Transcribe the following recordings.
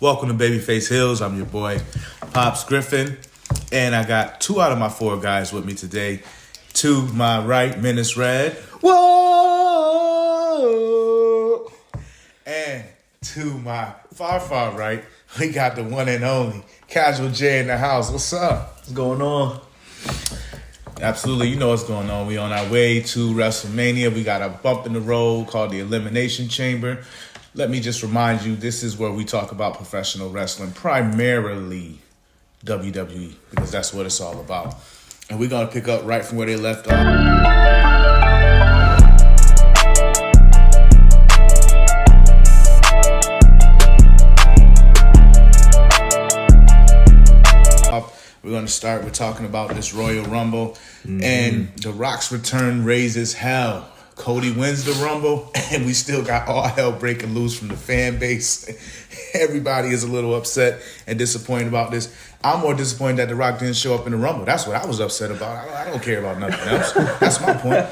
Welcome to Babyface Hills. I'm your boy, Pops Griffin. And I got 2 out of my 4 guys with me today. To my right, Menace Red. Whoa! And to my far right, we got the one and only Casual J in the house. What's up? What's going on? Absolutely, you know what's going on. We on our way to WrestleMania. We got a bump in the road called the Elimination Chamber. Let me just remind you, this is where we talk about professional wrestling, primarily WWE, because that's what it's all about. And we're going to pick up right from where they left off. We're going to start with talking about this Royal Rumble. And The Rock's return raises hell. Cody wins the Rumble, and we still got all hell breaking loose from the fan base. Everybody is a little upset and disappointed about this. I'm more disappointed that The Rock didn't show up in the Rumble. That's what I was upset about. I don't care about nothing else. That's my point.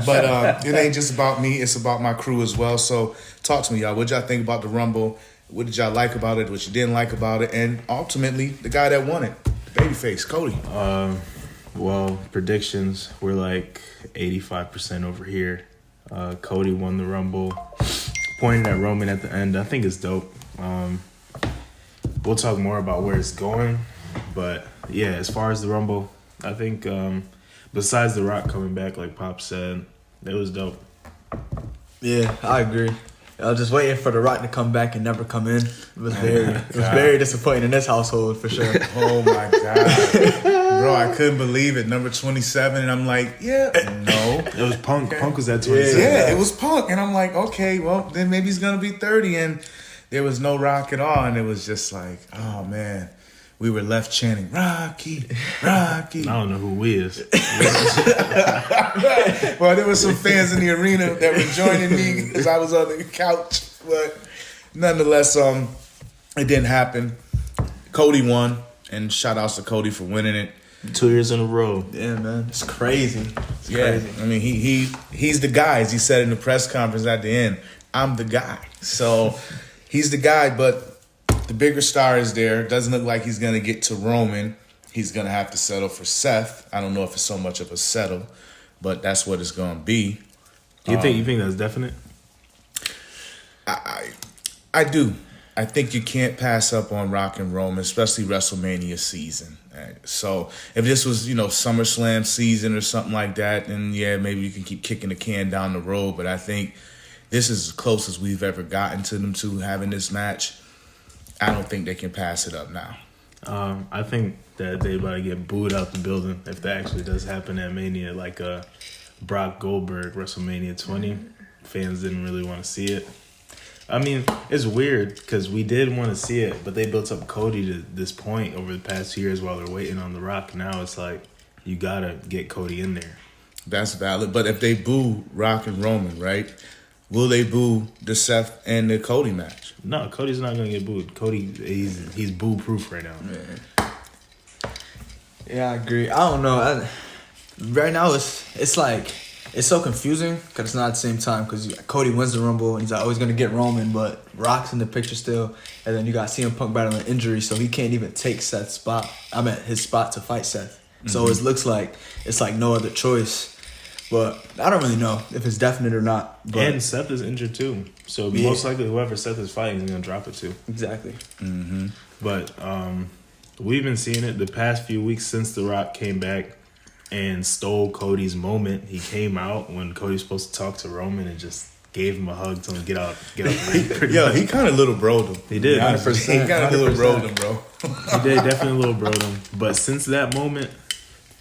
But it ain't just about me. It's about my crew as well. So talk to me, y'all. What y'all think about the Rumble? What did y'all like about it? What you didn't like about it? And ultimately, the guy that won it, the babyface, Cody. Well, predictions, we're like 85% over here. Cody won the Rumble. Pointed at Roman at the end. I think it's dope. We'll talk more about where it's going. But, yeah, as far as the Rumble, I think besides The Rock coming back, like Pop said, it was dope. Yeah, I agree. I was just waiting for The Rock to come back and never come in. It was very disappointing in this household for sure. Oh my God. Bro, I couldn't believe it. Number 27, and I'm like, no. It was Punk. Punk was at 27. Yeah, it was Punk. And I'm like, okay, well, then maybe he's going to be 30. And there was no Rock at all. And it was just like, oh, man. We were left chanting, Rocky, Rocky. I don't know who we is. Well, there were some fans in the arena that were joining me because I was on the couch. But nonetheless, it didn't happen. Cody won. And shout outs to Cody for winning it. 2 years in a row. Yeah, man. It's crazy. It's crazy. I mean, he's the guy. As he said in the press conference at the end, I'm the guy. So he's the guy, but the bigger star is there. Doesn't look like he's going to get to Roman. He's going to have to settle for Seth. I don't know if it's so much of a settle, but that's what it's going to be. You think that's definite? I do. I think you can't pass up on Rock and Roman, especially WrestleMania season. Right? So if this was, SummerSlam season or something like that, then yeah, maybe you can keep kicking the can down the road. But I think this is as close as we've ever gotten to them two having this match. I don't think they can pass it up now. I think that they about to get booed out the building if that actually does happen at Mania, like Brock Goldberg WrestleMania 20. Fans didn't really want to see it. I mean, it's weird because we did want to see it, but they built up Cody to this point over the past 2 years while they're waiting on The Rock. Now it's like you got to get Cody in there. That's valid. But if they boo Rock and Roman, right, will they boo the Seth and the Cody match? No, Cody's not going to get booed. Cody, he's boo-proof right now. Man. Yeah, I agree. I don't know. Right now, it's like... It's so confusing because it's not at the same time because Cody wins the Rumble and he's always going to get Roman, but Rock's in the picture still. And then you got CM Punk battling injury, so he can't even take Seth's spot. I meant his spot to fight Seth. Mm-hmm. So it looks like it's like no other choice. But I don't really know if it's definite or not. But and Seth is injured too. So most likely whoever Seth is fighting is going to drop it too. Exactly. Mm-hmm. But we've been seeing it the past few weeks since The Rock came back and stole Cody's moment. He came out when Cody was supposed to talk to Roman and just gave him a hug, told him get out the ring. Yo, he kind of little broed him. He did. 100%. He kind of little broed him, bro. He did definitely little broed him. But since that moment,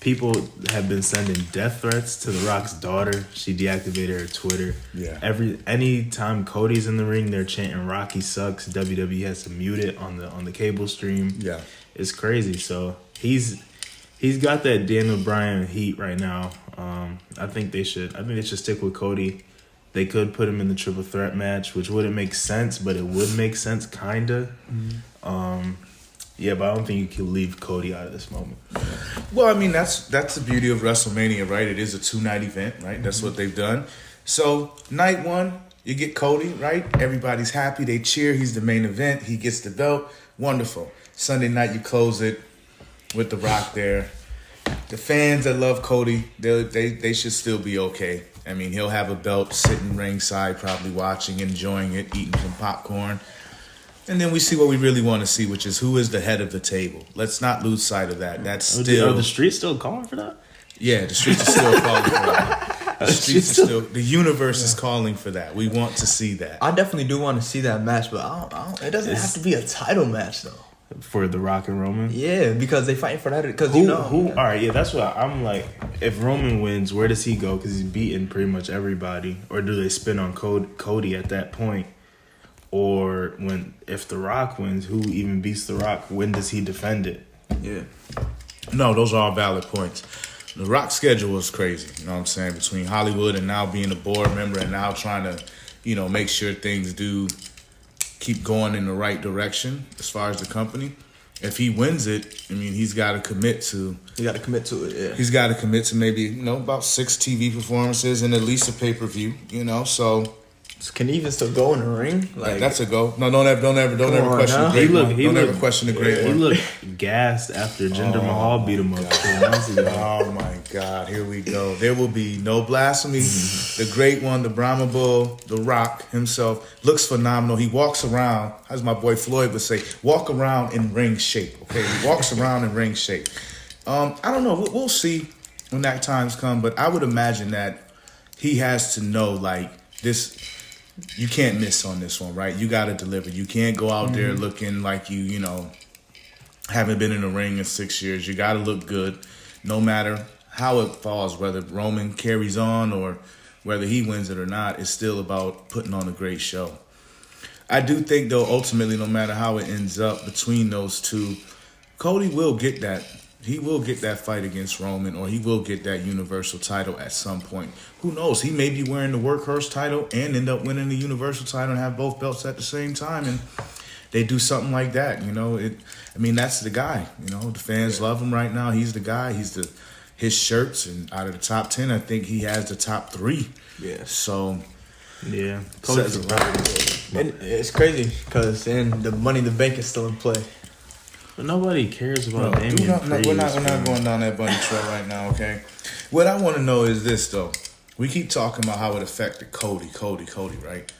people have been sending death threats to The Rock's daughter. She deactivated her Twitter. Yeah. Anytime Cody's in the ring, they're chanting "Rocky sucks." WWE has to mute it on the cable stream. Yeah, it's crazy. So he's got that Daniel Bryan heat right now. I think they should stick with Cody. They could put him in the triple threat match, which wouldn't make sense, but it would make sense, kinda. Mm-hmm. Yeah, but I don't think you can leave Cody out of this moment. Well, I mean, that's the beauty of WrestleMania, right? It is a 2-night event, right? That's what they've done. So, night one, You get Cody, right? Everybody's happy. They cheer. He's the main event. He gets the belt. Wonderful. Sunday night, you close it with The Rock there. The fans that love Cody, they should still be okay. I mean, he'll have a belt sitting ringside, probably watching, enjoying it, eating some popcorn. And then we see what we really want to see, which is who is the head of the table. Let's not lose sight of that. That's still... Are the streets still calling for that? Yeah, the streets are still calling for that. The streets are still... The universe is calling for that. We want to see that. I definitely do want to see that match, but it doesn't have to be a title match, though. For The Rock and Roman? Yeah, because they fighting for that. Because who? All right, yeah, that's what I'm like. If Roman wins, where does he go? Because he's beaten pretty much everybody. Or do they spin on Cody at that point? Or if The Rock wins, who even beats The Rock? When does he defend it? Yeah. No, those are all valid points. The Rock schedule is crazy. You know what I'm saying? Between Hollywood and now being a board member and now trying to, make sure things do keep going in the right direction as far as the company. If he wins it, I mean, he's got to commit to... He got to commit to it, yeah. He's got to commit to maybe, about 6 TV performances and at least a pay-per-view, so... Can he even still go in the ring? Like that's a go. No, don't ever question the great one. Don't ever question the great one. He looked gassed after Jinder Mahal beat him up 2 months ago. Oh my God, here we go. There will be no blasphemy. The great one, the Brahma Bull, The Rock himself, looks phenomenal. He walks around, as my boy Floyd would say, walk around in ring shape. Okay, he walks around in ring shape. I don't know. We'll see when that time's come, but I would imagine that he has to know this. You can't miss on this one, right? You got to deliver. You can't go out there looking like you haven't been in the ring in 6 years. You got to look good no matter how it falls, whether Roman carries on or whether he wins it or not. It's still about putting on a great show. I do think, though, ultimately, no matter how it ends up between those two, Cody will get that. He will get that fight against Roman, or he will get that Universal title at some point. Who knows? He may be wearing the Workhorse title and end up winning the Universal title and have both belts at the same time, and they do something like that. That's the guy. The fans love him right now. He's the guy. His shirts, and out of the top 10, I think he has the top 3. Yeah. So, yeah, Cody's a and it's crazy because the Money in the Bank is still in play. But nobody cares about Damian Priest. We're not going down that bunny trail right now, okay? What I want to know is this, though. We keep talking about how it affected Cody, right?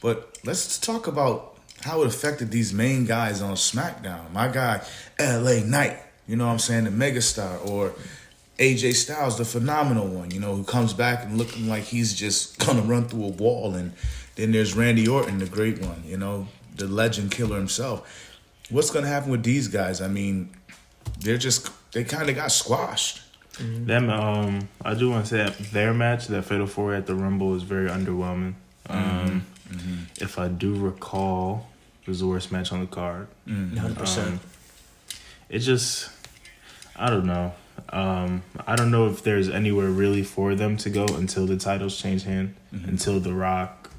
But let's talk about how it affected these main guys on SmackDown. My guy, LA Knight, you know what I'm saying, the megastar, or AJ Styles, the phenomenal one, who comes back and looking like he's just going to run through a wall. And then there's Randy Orton, the great one, the legend killer himself. What's going to happen with these guys? I mean, they kind of got squashed. Them, I do want to say that their match, that Fatal 4 at the Rumble, is very underwhelming. If I do recall, it was the worst match on the card. 100%. It just, I don't know. I don't know if there's anywhere really for them to go until the titles change hand, until The Rock,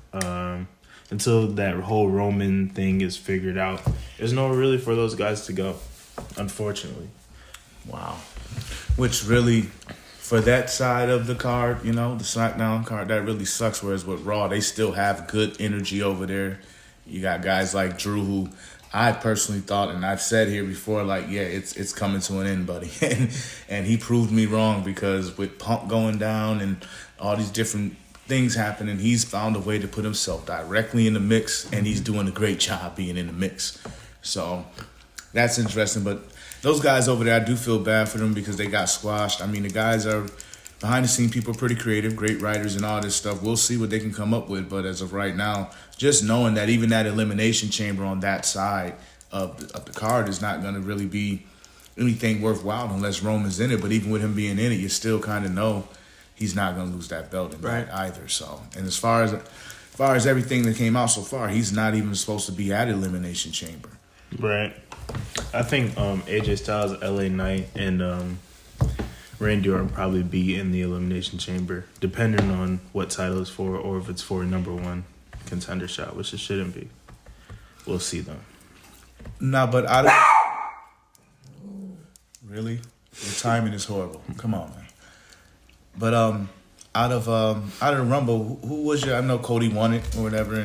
until that whole Roman thing is figured out. There's nowhere really for those guys to go, unfortunately. Wow. Which really, for that side of the card, the SmackDown card, that really sucks. Whereas with Raw, they still have good energy over there. You got guys like Drew, who I personally thought, and I've said here before, it's coming to an end, buddy. and he proved me wrong, because with Punk going down and all these different things happening, he's found a way to put himself directly in the mix, and he's doing a great job being in the mix. So that's interesting. But those guys over there, I do feel bad for them because they got squashed. I mean, the guys are behind the scene, people are pretty creative, great writers and all this stuff. We'll see what they can come up with. But as of right now, just knowing that even that Elimination Chamber on that side of the card is not going to really be anything worthwhile unless Roman's in it. But even with him being in it, you still kind of know he's not going to lose that belt in that either. So, and as far as everything that came out so far, he's not even supposed to be at Elimination Chamber. Right. I think AJ Styles, LA Knight, and Randy Orton probably be in the Elimination Chamber, depending on what title it's for, or if it's for a number 1 contender shot, which it shouldn't be. We'll see, though. Nah, but really? The timing is horrible. Come on, man. But out of the Rumble, who was your? I know Cody won it or whatever,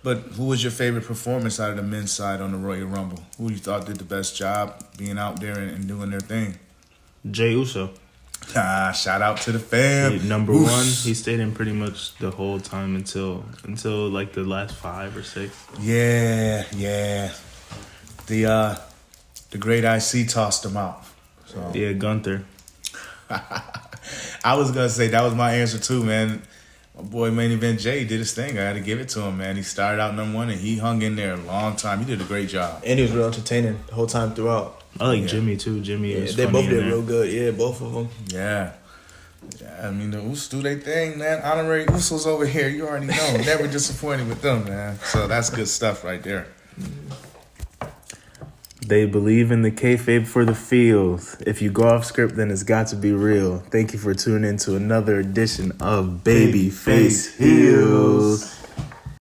but who was your favorite performance out of the men's side on the Royal Rumble? Who you thought did the best job being out there and doing their thing? Jey Uso. Shout out to the fam. Number one, he stayed in pretty much the whole time until like the last 5 or 6. Yeah. The great IC tossed him out. So. Yeah, Gunther. I was gonna say that was my answer too, man. My boy Main Event Jay did his thing. I had to give it to him, man. He started out number 1 and he hung in there a long time. He did a great job. And he was real entertaining the whole time throughout. I like Jimmy too. Jimmy is they funny both did in there. real good. Yeah, both of them. Yeah. I mean, the Usos do their thing, man. Honorary Usos over here, you already know. Never disappointed with them, man. So that's good stuff right there. They believe in the kayfabe for the field. If you go off script, then it's got to be real. Thank you for tuning in to another edition of Babyface Heels.